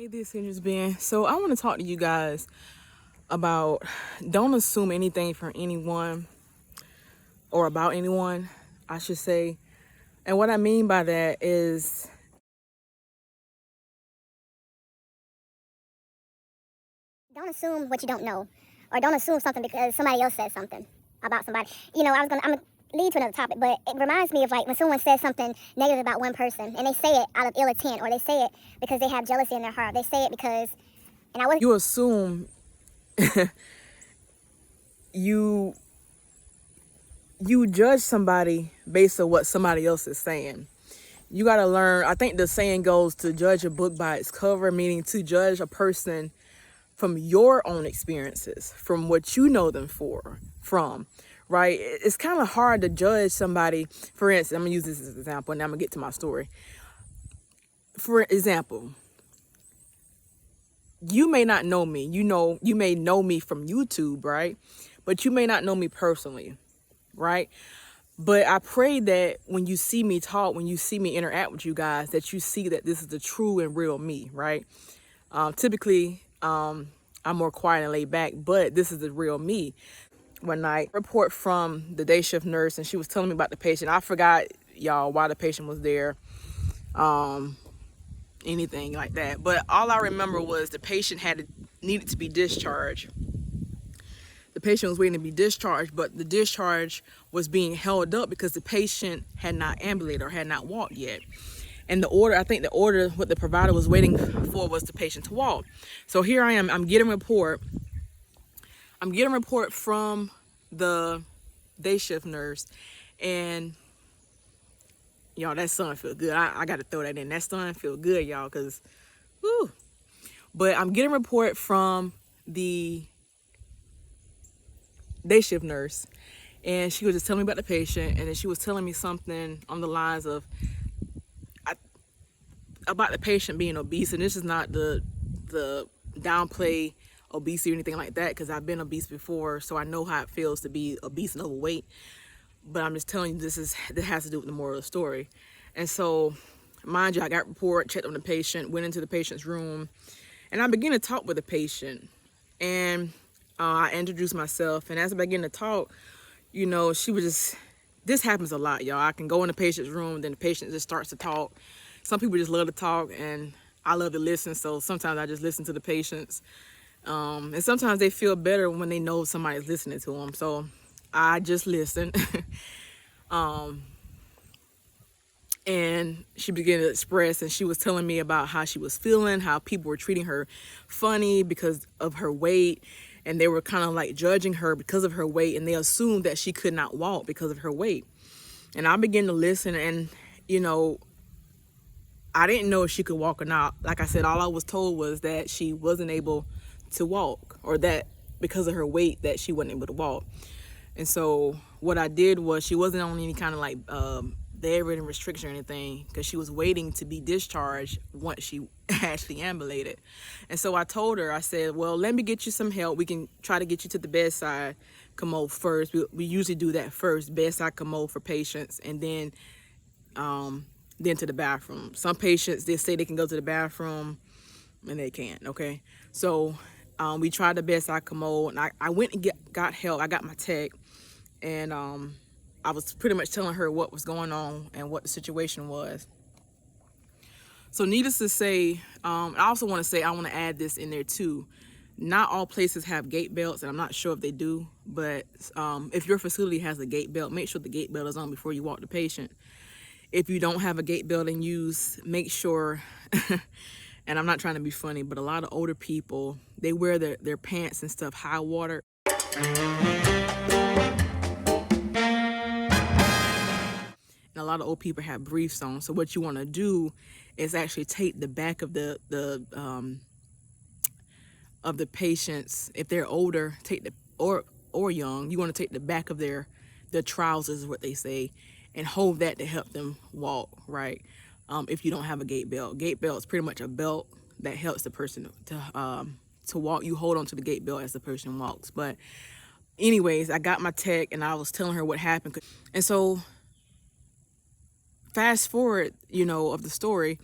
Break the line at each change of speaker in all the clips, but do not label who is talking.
Hey, this is Ben. So I want to talk to you guys about don't assume anything from anyone or about anyone, I should say. And what I mean by that is
Don't assume what you don't know, or don't assume something because somebody else said something about somebody. I'm gonna lead to another topic, but it reminds me of like when someone says something negative about one person, and they say it out of ill intent, or they say it because they have jealousy in their heart. They say it because, and I was
you assume you you judge somebody based on what somebody else is saying. You got to learn. I think the saying goes to judge a book by its cover, meaning to judge a person from your own experiences, from what you know them from, right? It's kind of hard to judge somebody. For instance, I'm gonna use this as an example, and then I'm gonna get to my story. For example, you may not know me. You may know me from YouTube, right? But you may not know me personally, right? But I pray that when you see me talk, when you see me interact with you guys, that you see that this is the true and real me, right? Typically, I'm more quiet and laid back, but this is the real me. One night, report from the day shift nurse, and she was telling me about the patient. I forgot, y'all, why the patient was there, anything like that. But all I remember was the patient needed to be discharged. The patient was waiting to be discharged, but the discharge was being held up because the patient had not ambulated or had not walked yet. And I think the order, what the provider was waiting for was the patient to walk. So here I am, I'm getting a report. I'm getting a report from the day shift nurse, and y'all, that sun feel good. I got to throw that in. That sun feel good, y'all, because, whew. But I'm getting a report from the day shift nurse, and she was just telling me about the patient, and then she was telling me something on the lines of about the patient being obese. And this is not the downplay obesity or anything like that, because I've been obese before, so I know how it feels to be obese and overweight. But I'm just telling you, this has to do with the moral of the story. And so, mind you, I got report, checked on the patient, went into the patient's room, and I began to talk with the patient. And I introduced myself, and as I began to talk, she was just, this happens a lot, y'all. I can go in the patient's room, then the patient just starts to talk. Some people just love to talk, and I love to listen, so sometimes I just listen to the patients. And sometimes they feel better when they know somebody's listening to them, so I just listen. And she began to express, and she was telling me about how she was feeling, how people were treating her funny because of her weight, and they were kind of like judging her because of her weight, and they assumed that she could not walk because of her weight. And I began to listen, and I didn't know if she could walk or not. Like I said, all I was told was that she wasn't able to walk, or that because of her weight that she wasn't able to walk. And so what I did was, she wasn't on any kind of like bedridden restriction or anything, because she was waiting to be discharged once she actually ambulated. And so I told her, I said, well, let me get you some help. We can try to get you to the bedside commode first. We usually do that first, bedside commode for patients, and then to the bathroom. Some patients, they say they can go to the bathroom and they can't, okay? So we tried the bedside commode, and I went and got help. I got my tech, and I was pretty much telling her what was going on and what the situation was. So needless to say, I also want to say, I want to add this in there too. Not all places have gait belts, and I'm not sure if they do, but if your facility has a gait belt, make sure the gait belt is on before you walk the patient. If you don't have a gait belt in use, make sure, and I'm not trying to be funny, but a lot of older people, they wear their pants and stuff high water. And a lot of old people have briefs on. So what you want to do is actually take the back of the patients, if they're older, or young, you want to take the back of their trousers, is what they say, and hold that to help them walk, right? If you don't have a gait belt. Gait belt is pretty much a belt that helps the person to walk. You hold on to the gait belt as the person walks. But anyways, I got my tech, and I was telling her what happened. And so fast forward, of the story,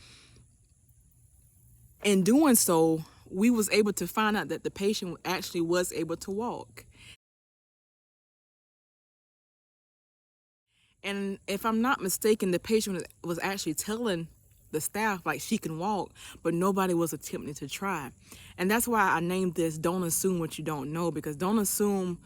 in doing so, we was able to find out that the patient actually was able to walk. And if I'm not mistaken, the patient was actually telling the staff like she can walk, but nobody was attempting to try. And that's why I named this "Don't Assume What You Don't Know," because don't assume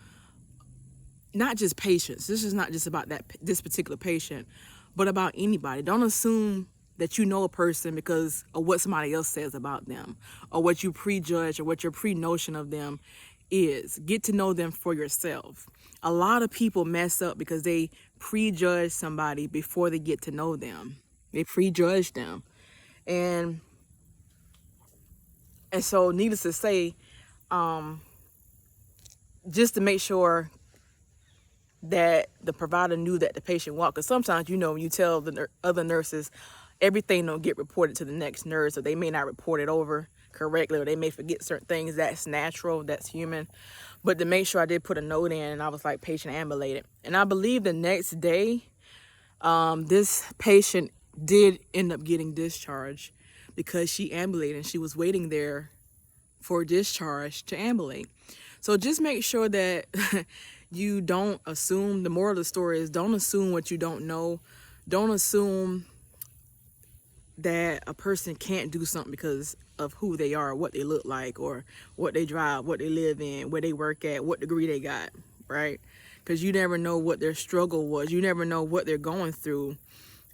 not just patients. This is not just about this particular patient, but about anybody. Don't assume that you know a person because of what somebody else says about them, or what you prejudge, or what your pre-notion of them is. Get to know them for yourself. A lot of people mess up because they prejudge somebody before they get to know them. They prejudge them. And so needless to say, just to make sure that the provider knew that the patient walked. Because sometimes, when you tell the other nurses, everything don't get reported to the next nurse, or they may not report it over correctly, or they may forget certain things. That's natural, that's human. But to make sure, I did put a note in, and I was like, patient ambulated. And I believe the next day, this patient did end up getting discharged because she ambulated, and she was waiting there for discharge to ambulate. So just make sure that you don't assume. The moral of the story is, don't assume what you don't know. Don't assume that a person can't do something because of who they are, what they look like, or what they drive, what they live in, where they work at, what degree they got, right? Because you never know what their struggle was. You never know what they're going through.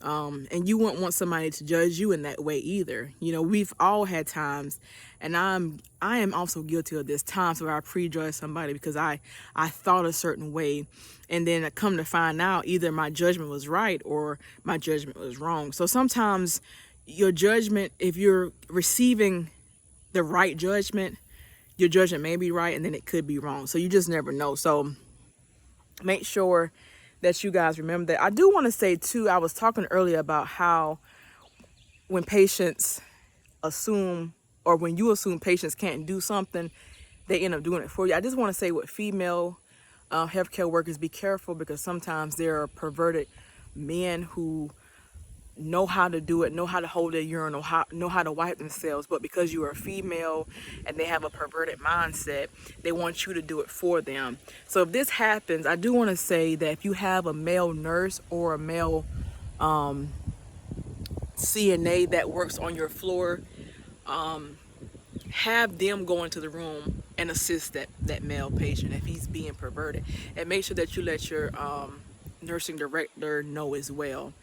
And you wouldn't want somebody to judge you in that way either. We've all had times, and I am also guilty of this, times where I prejudge somebody because I thought a certain way, and then I come to find out either my judgment was right or my judgment was wrong. So sometimes your judgment, if you're receiving the right judgment, your judgment may be right, and then it could be wrong. So you just never know. So make sure that you guys remember that. I do want to say too, I was talking earlier about how when patients assume, or when you assume patients can't do something, they end up doing it for you. I just want to say, with female healthcare workers, be careful, because sometimes there are perverted men who know how to do it, know how to hold their urinal, know how to wipe themselves, but because you are a female and they have a perverted mindset, they want you to do it for them. So if this happens, I do want to say that if you have a male nurse or a male CNA that works on your floor, have them go into the room and assist that male patient if he's being perverted, and make sure that you let your nursing director know as well.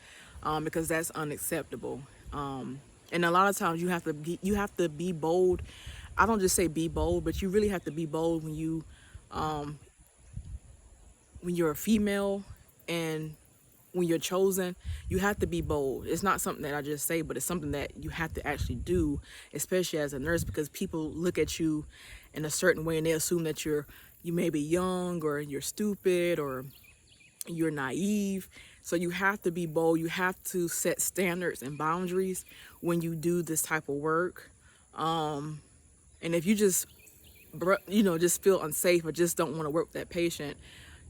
Because that's unacceptable. And a lot of times you have to be bold. I don't just say be bold, but you really have to be bold when you're a female, and when you're chosen, you have to be bold. It's not something that I just say, but it's something that you have to actually do, especially as a nurse, because people look at you in a certain way and they assume that you may be young, or you're stupid, or you're naive. So you have to be bold. You have to set standards and boundaries when you do this type of work. And if you just feel unsafe or just don't want to work with that patient,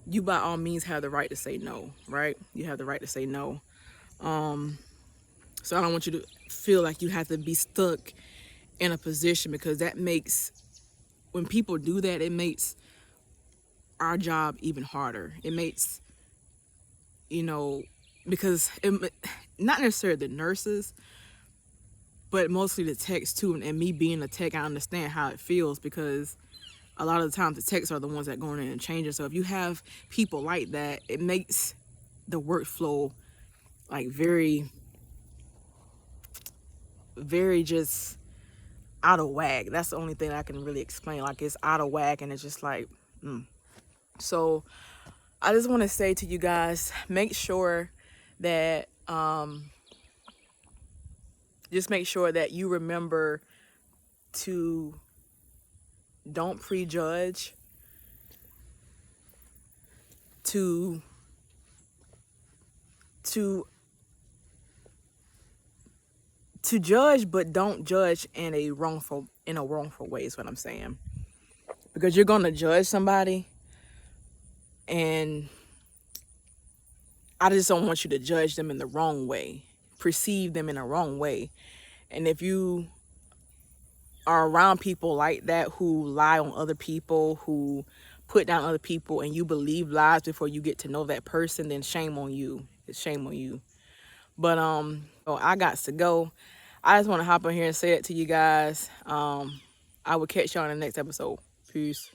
you by all means have the right to say no, right? You have the right to say no. So I don't want you to feel like you have to be stuck in a position, because when people do that, it makes our job even harder. It makes, because not necessarily the nurses, but mostly the techs too. And me being a tech, I understand how it feels, because a lot of the times the techs are the ones that go in and change it. So if you have people like that, it makes the workflow like very, very just out of whack. That's the only thing I can really explain. Like, it's out of whack, and it's just like, So I just want to say to you guys, make sure that just make sure that you remember to don't prejudge, to judge, but don't judge in a wrongful way is what I'm saying. Because you're going to judge somebody, and I just don't want you to judge them in the wrong way, perceive them in a wrong way. And if you are around people like that who lie on other people, who put down other people, and you believe lies before you get to know that person, then shame on you. It's shame on you. But so I got to go. I just want to hop on here and say it to you guys. I will catch y'all in the next episode. Peace.